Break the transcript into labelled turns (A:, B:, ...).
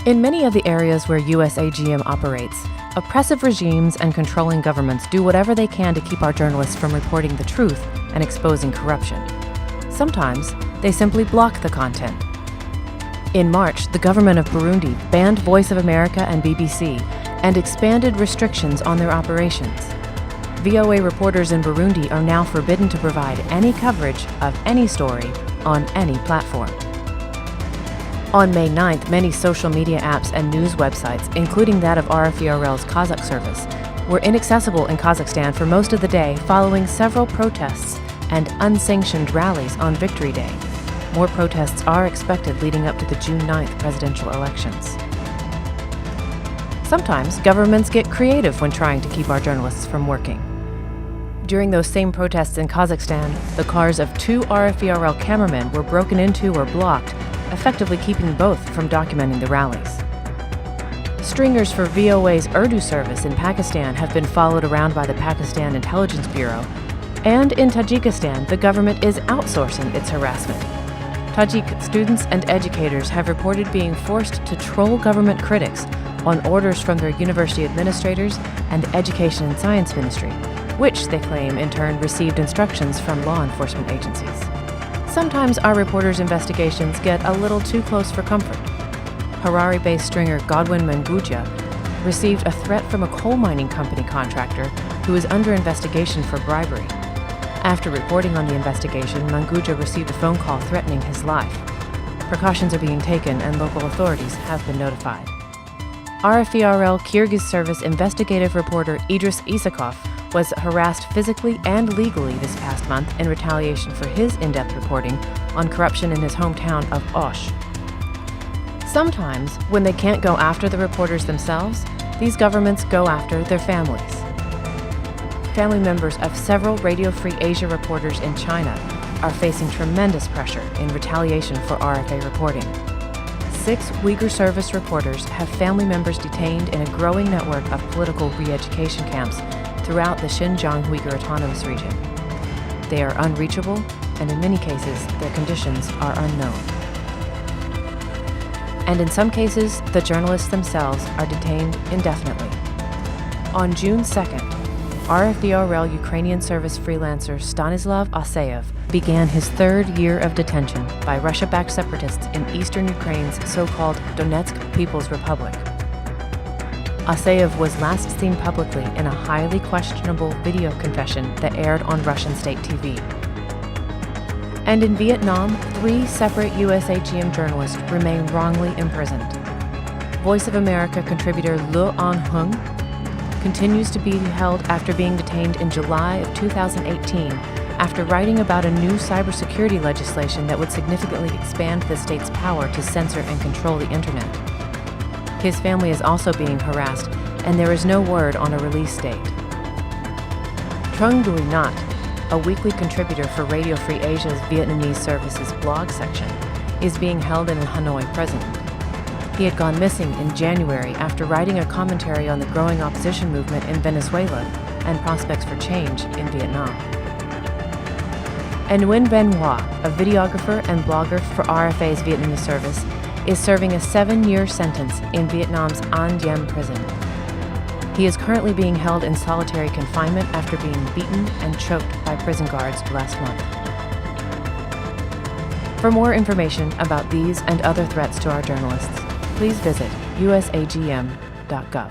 A: In many of the areas where usagm operates, oppressive regimes and controlling governments do whatever they can to keep our journalists from reporting the truth and exposing corruption. Sometimes they simply block the content. In March, the government of Burundi banned Voice of America and BBC and expanded restrictions on their operations. VOA reporters in Burundi are now forbidden to provide any coverage of any story on any platform. On May 9th, many social media apps and news websites, including that of RFERL's Kazakh service, were inaccessible in Kazakhstan for most of the day following several protests and unsanctioned rallies on Victory Day. More protests are expected leading up to the June 9th presidential elections. Sometimes governments get creative when trying to keep our journalists from working. During those same protests in Kazakhstan, the cars of 2 RFERL cameramen were broken into or blocked, effectively keeping both from documenting the rallies. Stringers for VOA's Urdu service in Pakistan have been followed around by the Pakistan Intelligence Bureau, and in Tajikistan, the government is outsourcing its harassment. Tajik students and educators have reported being forced to troll government critics on orders from their university administrators and the Education and Science Ministry, which they claim in turn received instructions from law enforcement agencies. Sometimes our reporters' investigations get a little too close for comfort. Harare-based stringer Godwin Manguja received a threat from a coal mining company contractor who is under investigation for bribery. After reporting on the investigation, Manguja received a phone call threatening his life. Precautions are being taken and local authorities have been notified. RFERL Kyrgyz Service investigative reporter Idris Isakov was harassed physically and legally this past month in retaliation for his in-depth reporting on corruption in his hometown of Osh. Sometimes, when they can't go after the reporters themselves, these governments go after their families. Family members of several Radio Free Asia reporters in China are facing tremendous pressure in retaliation for RFA reporting. 6 Uyghur Service reporters have family members detained in a growing network of political re-education camps throughout the Xinjiang Uyghur Autonomous Region. They are unreachable, and in many cases, their conditions are unknown. And in some cases, the journalists themselves are detained indefinitely. On June 2nd, RFERL Ukrainian service freelancer Stanislav Aseyev began his 3rd year of detention by Russia-backed separatists in eastern Ukraine's so-called Donetsk People's Republic. Aseyev was last seen publicly in a highly questionable video confession that aired on Russian state TV. And in Vietnam, 3 separate usagm journalists remain wrongly imprisoned. Voice of America contributor Le An Hung continues to be held after being detained in July of 2018 after writing about a new cybersecurity legislation that would significantly expand the state's power to censor and control the internet. His family is also being harassed, and there is no word on a release date. Trung Duy Nhat, a weekly contributor for Radio Free Asia's Vietnamese services blog section, is being held in a Hanoi prison. He had gone missing in January after writing a commentary on the growing opposition movement in Venezuela and prospects for change in Vietnam. And Nguyen Ben Hoa, a videographer and blogger for RFA's Vietnamese service, is serving a 7-year sentence in Vietnam's An Diem prison. He is currently being held in solitary confinement after being beaten and choked by prison guards last month. For more information about these and other threats to our journalists, please visit usagm.gov.